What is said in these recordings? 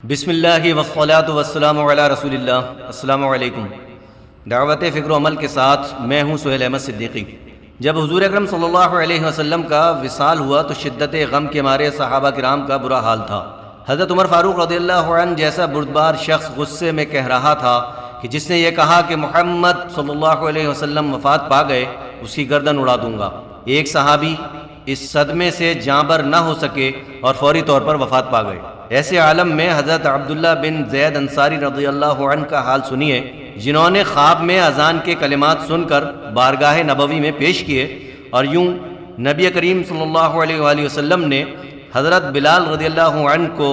بسم اللہ والصلاة والسلام علی رسول اللہ۔ السلام علیکم۔ دعوت فکر و عمل کے ساتھ میں ہوں سہیل احمدصدیقی۔ جب حضور اکرم صلی اللہ علیہ وسلم کا وصال ہوا تو شدت غم کے مارے صحابہ کرام کا برا حال تھا۔ حضرت عمر فاروق رضی اللہ عنہ جیسا بردبار شخص غصے میں کہہ رہا تھا کہ جس نے یہ کہا کہ محمد صلی اللہ علیہ وسلم وفات پا گئے اس کی گردن اڑا دوں گا۔ ایک صحابی اس صدمے سے جانبر نہ ہو سکے اور فوری طور پر وفات پا گئے۔ ایسے عالم میں حضرت عبداللہ بن زید انصاری رضی اللہ عنہ کا حال سنیے، جنہوں نے خواب میں اذان کے کلمات سن کر بارگاہ نبوی میں پیش کیے اور یوں نبی کریم صلی اللہ علیہ وآلہ وسلم نے حضرت بلال رضی اللہ عنہ کو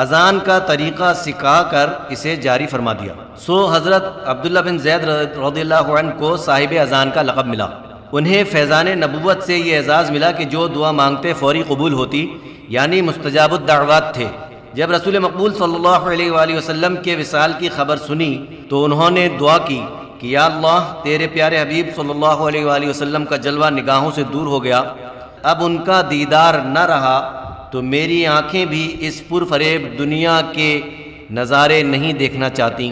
اذان کا طریقہ سکھا کر اسے جاری فرما دیا۔ سو حضرت عبداللہ بن زید رضی اللہ عنہ کو صاحب اذان کا لقب ملا۔ انہیں فیضان نبوت سے یہ اعزاز ملا کہ جو دعا مانگتے فوری قبول ہوتی، یعنی مستجاب الدعوات تھے۔ جب رسول مقبول صلی اللہ علیہ وآلہ وسلم کے وصال کی خبر سنی تو انہوں نے دعا کی کہ یا اللہ، تیرے پیارے حبیب صلی اللہ علیہ وآلہ وسلم کا جلوہ نگاہوں سے دور ہو گیا، اب ان کا دیدار نہ رہا تو میری آنکھیں بھی اس پرفریب دنیا کے نظارے نہیں دیکھنا چاہتی،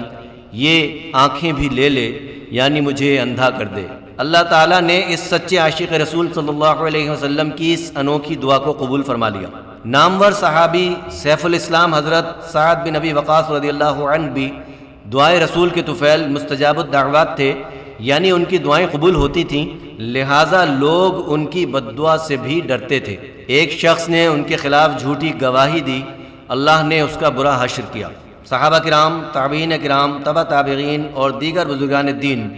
یہ آنکھیں بھی لے لے، یعنی مجھے اندھا کر دے۔ اللہ تعالیٰ نے اس سچے عاشق رسول صلی اللہ علیہ وسلم کی اس انوکھی دعا کو قبول فرما لیا۔ نامور صحابی سیف الاسلام حضرت سعد بن ابی وقاص رضی اللہ عنہ بھی دعائے رسول کے طفیل مستجاب الدعوات تھے، یعنی ان کی دعائیں قبول ہوتی تھیں، لہٰذا لوگ ان کی بد دعا سے بھی ڈرتے تھے۔ ایک شخص نے ان کے خلاف جھوٹی گواہی دی، اللہ نے اس کا برا حشر کیا۔ صحابہ کرام، تابعین کرام، تبع تابعین اور دیگر بزرگان دین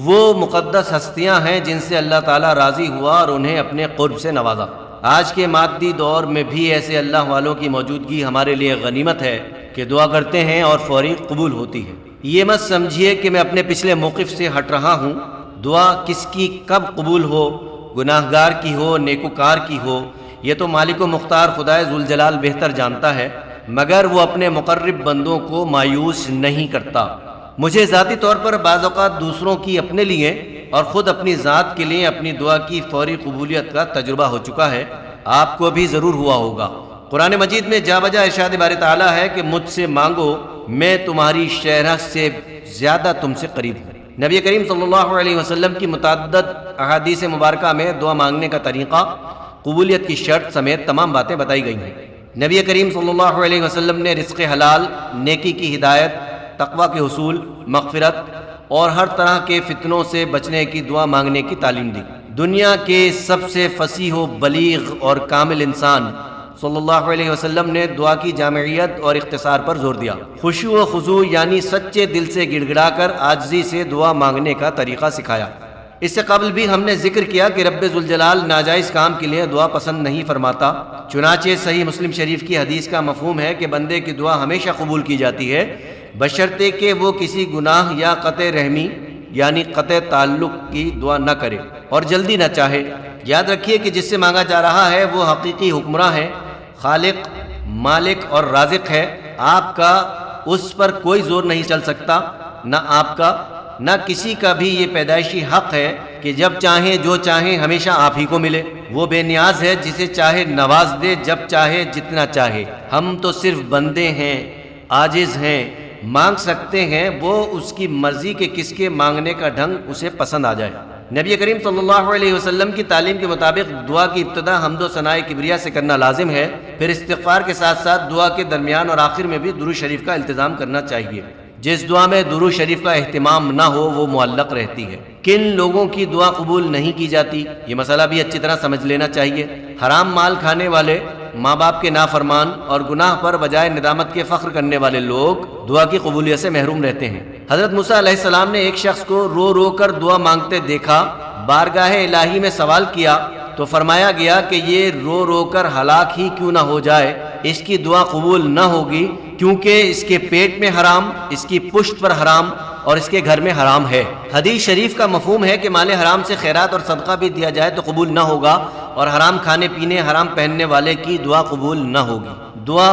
وہ مقدس ہستیاں ہیں جن سے اللہ تعالیٰ راضی ہوا اور انہیں اپنے قرب سے نوازا۔ آج کے مادی دور میں بھی ایسے اللہ والوں کی موجودگی ہمارے لیے غنیمت ہے کہ دعا کرتے ہیں اور فوری قبول ہوتی ہے۔ یہ مت سمجھیے کہ میں اپنے پچھلے موقف سے ہٹ رہا ہوں۔ دعا کس کی کب قبول ہو، گناہ گار کی ہو، نیکوکار کی ہو، یہ تو مالک و مختار خدائے ذوالجلال بہتر جانتا ہے، مگر وہ اپنے مقرب بندوں کو مایوس نہیں کرتا۔ مجھے ذاتی طور پر بعض اوقات دوسروں کی اپنے لیے اور خود اپنی ذات کے لیے اپنی دعا کی فوری قبولیت کا تجربہ ہو چکا ہے، آپ کو بھی ضرور ہوا ہوگا۔ قرآن مجید میں جا بجا ارشاد باری تعالیٰ ہے کہ مجھ سے مانگو، میں تمہاری شرح سے زیادہ تم سے قریب ہوں۔ نبی کریم صلی اللہ علیہ وسلم کی متعدد احادیث مبارکہ میں دعا مانگنے کا طریقہ، قبولیت کی شرط سمیت تمام باتیں بتائی گئی ہیں۔ نبی کریم صلی اللہ علیہ وسلم نے رزق حلال، نیکی کی ہدایت، تقوی کے حصول، مغفرت اور ہر طرح کے فتنوں سے بچنے کی دعا مانگنے کی تعلیم دی۔ دنیا کے سب سے فصیح و بلیغ اور کامل انسان صلی اللہ علیہ وسلم نے دعا کی جامعیت اور اختصار پر زور دیا۔ خشوع و خضوع یعنی سچے دل سے گڑ گڑا کر عاجزی سے دعا مانگنے کا طریقہ سکھایا۔ اس سے قبل بھی ہم نے ذکر کیا کہ رب ذوالجلال ناجائز کام کے لیے دعا پسند نہیں فرماتا، چنانچہ صحیح مسلم شریف کی حدیث کا مفہوم ہے کہ بندے کی دعا ہمیشہ قبول کی جاتی ہے، بشرطے کہ وہ کسی گناہ یا قطع رحمی یعنی قطع تعلق کی دعا نہ کرے اور جلدی نہ چاہے۔ یاد رکھیے کہ جس سے مانگا جا رہا ہے وہ حقیقی حکمراں ہے، خالق، مالک اور رازق ہے۔ آپ کا اس پر کوئی زور نہیں چل سکتا، نہ آپ کا نہ کسی کا بھی یہ پیدائشی حق ہے کہ جب چاہیں جو چاہیں ہمیشہ آپ ہی کو ملے۔ وہ بے نیاز ہے، جسے چاہے نواز دے، جب چاہے جتنا چاہے۔ ہم تو صرف بندے ہیں، عاجز ہیں، مانگ سکتے ہیں، وہ اس کی مرضی کہ کس کے مانگنے کا ڈھنگ اسے پسند آ جائے۔ نبی کریم صلی اللہ علیہ وسلم کی تعلیم کے مطابق دعا کی ابتدا حمد و ثناء کبریا سے کرنا لازم ہے، پھر استغفار کے ساتھ ساتھ دعا کے درمیان اور آخر میں بھی درود شریف کا التزام کرنا چاہیے۔ جس دعا میں درود شریف کا اہتمام نہ ہو وہ معلق رہتی ہے۔ کن لوگوں کی دعا قبول نہیں کی جاتی، یہ مسئلہ بھی اچھی طرح سمجھ لینا چاہیے۔ حرام مال کھانے والے، ماں باپ کے نافرمان اور گناہ پر بجائے ندامت کے فخر کرنے والے لوگ دعا کی قبولیت سے محروم رہتے ہیں۔ حضرت موسیٰ علیہ السلام نے ایک شخص کو رو رو کر دعا مانگتے دیکھا، بارگاہ الہی میں سوال کیا تو فرمایا گیا کہ یہ رو رو کر ہلاک ہی کیوں نہ ہو جائے، اس کی دعا قبول نہ ہوگی، کیونکہ اس کے پیٹ میں حرام، اس کی پشت پر حرام اور اس کے گھر میں حرام ہے۔ حدیث شریف کا مفہوم ہے کہ مال حرام سے خیرات اور صدقہ بھی دیا جائے تو قبول نہ ہوگا، اور حرام کھانے پینے، حرام پہننے والے کی دعا قبول نہ ہوگی۔ دعا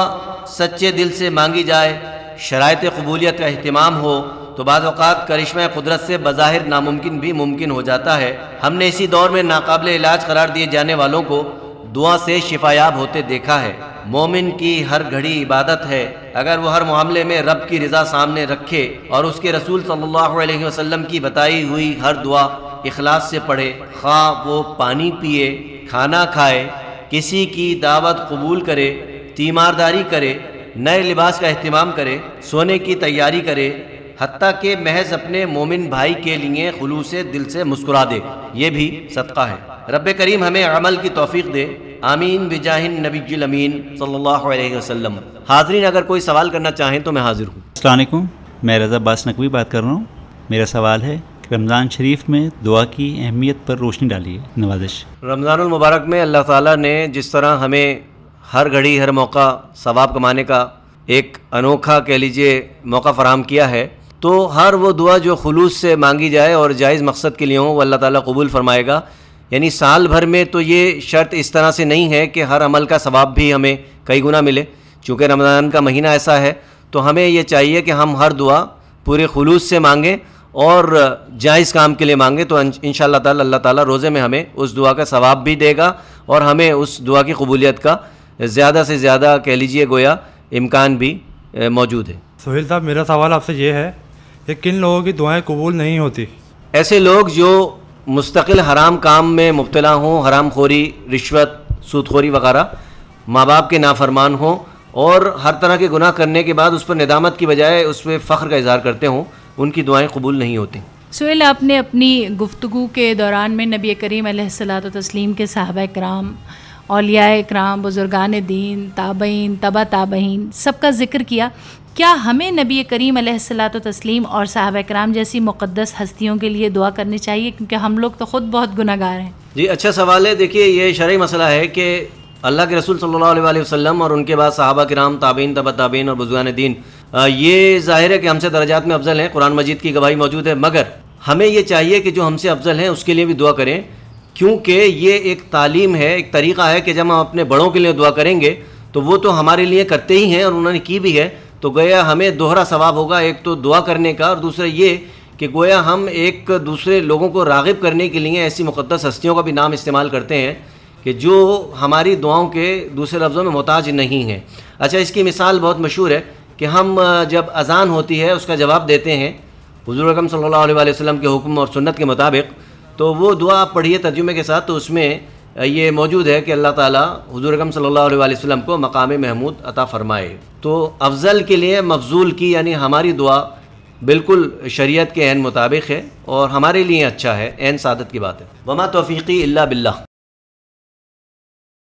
سچے دل سے مانگی جائے، شرائط قبولیت کا اہتمام ہو تو بعض اوقات کرشمہ قدرت سے بظاہر ناممکن بھی ممکن ہو جاتا ہے۔ ہم نے اسی دور میں ناقابل علاج قرار دیے جانے والوں کو دعا سے شفایاب ہوتے دیکھا ہے۔ مومن کی ہر گھڑی عبادت ہے، اگر وہ ہر معاملے میں رب کی رضا سامنے رکھے اور اس کے رسول صلی اللہ علیہ وسلم کی بتائی ہوئی ہر دعا اخلاص سے پڑھے، خواہ وہ پانی پیے، کھانا کھائے، کسی کی دعوت قبول کرے، تیمارداری کرے، نئے لباس کا اہتمام کرے، سونے کی تیاری کرے، حتیٰ کہ محض اپنے مومن بھائی کے لیے خلوص دل سے مسکرا دے، یہ بھی صدقہ ہے۔ رب کریم ہمیں عمل کی توفیق دے، آمین بجاہ النبی الامین صلی اللہ علیہ وسلم۔ حاضرین اگر کوئی سوال کرنا چاہیں تو میں حاضر ہوں۔ السلام علیکم، میں رضا عباس نقوی بات کر رہا ہوں۔ میرا سوال ہے کہ رمضان شریف میں دعا کی اہمیت پر روشنی ڈالیے، نوازش۔ رمضان المبارک میں اللہ تعالیٰ نے جس طرح ہمیں ہر گھڑی ہر موقع ثواب کمانے کا ایک انوکھا کہہ لیجئے موقع فراہم کیا ہے، تو ہر وہ دعا جو خلوص سے مانگی جائے اور جائز مقصد کے لیے ہوں وہ اللہ تعالیٰ قبول فرمائے گا۔ یعنی سال بھر میں تو یہ شرط اس طرح سے نہیں ہے کہ ہر عمل کا ثواب بھی ہمیں کئی گنا ملے، چونکہ رمضان کا مہینہ ایسا ہے تو ہمیں یہ چاہیے کہ ہم ہر دعا پورے خلوص سے مانگیں اور جائز کام کے لیے مانگیں، تو انشاءاللہ تعالی اللہ تعالیٰ روزے میں ہمیں اس دعا کا ثواب بھی دے گا اور ہمیں اس دعا کی قبولیت کا زیادہ سے زیادہ کہہ لیجئے گویا امکان بھی موجود ہے۔ سہیل صاحب، میرا سوال آپ سے یہ ہے کہ کن لوگوں کی دعائیں قبول نہیں ہوتی؟ ایسے لوگ جو مستقل حرام کام میں مبتلا ہوں، حرام خوری، رشوت، سود خوری وغیرہ، ماں باپ کے نافرمان ہوں اور ہر طرح کے گناہ کرنے کے بعد اس پر ندامت کی بجائے اس پہ فخر کا اظہار کرتے ہوں، ان کی دعائیں قبول نہیں ہوتی۔ سہیل، آپ نے اپنی گفتگو کے دوران میں نبی کریم علیہ الصلاۃ کے صحابہ کرام، اولیاء اکرام، بزرگان دین، تابعین، تبع تابعین، سب کا ذکر کیا۔ کیا ہمیں نبی کریم علیہ الصلاۃ اور صحابہ کرام جیسی مقدس ہستیوں کے لیے دعا کرنی چاہیے، کیونکہ ہم لوگ تو خود بہت گناہ گار ہیں؟ جی، اچھا سوال ہے۔ دیکھیے، یہ شرعی مسئلہ ہے کہ اللہ کے رسول صلی اللہ علیہ وسلم اور ان کے بعد صحابہ کرام، تابعین، تبع تابعین اور بزرگان دین، یہ ظاہر ہے کہ ہم سے درجات میں افضل ہیں، قرآن مجید کی گواہی موجود ہے، مگر ہمیں یہ چاہیے کہ جو ہم سے افضل ہیں اس کے لیے بھی دعا کریں، کیونکہ یہ ایک تعلیم ہے، ایک طریقہ ہے کہ جب ہم اپنے بڑوں کے لیے دعا کریں گے تو وہ تو ہمارے لیے کرتے ہی ہیں اور انہوں نے کی بھی ہے، تو گویا ہمیں دوہرا ثواب ہوگا، ایک تو دعا کرنے کا اور دوسرا یہ کہ گویا ہم ایک دوسرے لوگوں کو راغب کرنے کے لیے ایسی مقدس ہستیوں کا بھی نام استعمال کرتے ہیں کہ جو ہماری دعاؤں کے دوسرے لفظوں میں محتاج نہیں ہیں۔ اچھا، اس کی مثال بہت مشہور ہے کہ ہم جب اذان ہوتی ہے اس کا جواب دیتے ہیں حضور اکرم صلی اللہ علیہ وسلم کے حکم اور سنت کے مطابق، تو وہ دعا آپ پڑھیے ترجمے کے ساتھ، تو اس میں یہ موجود ہے کہ اللہ تعالیٰ حضور اکرم صلی اللہ علیہ وسلم کو مقام محمود عطا فرمائے۔ تو افضل کے لیے مفضول کی یعنی ہماری دعا بالکل شریعت کے عین مطابق ہے اور ہمارے لیے اچھا ہے، عین سعادت کی بات ہے۔ وما توفیقی الا باللہ۔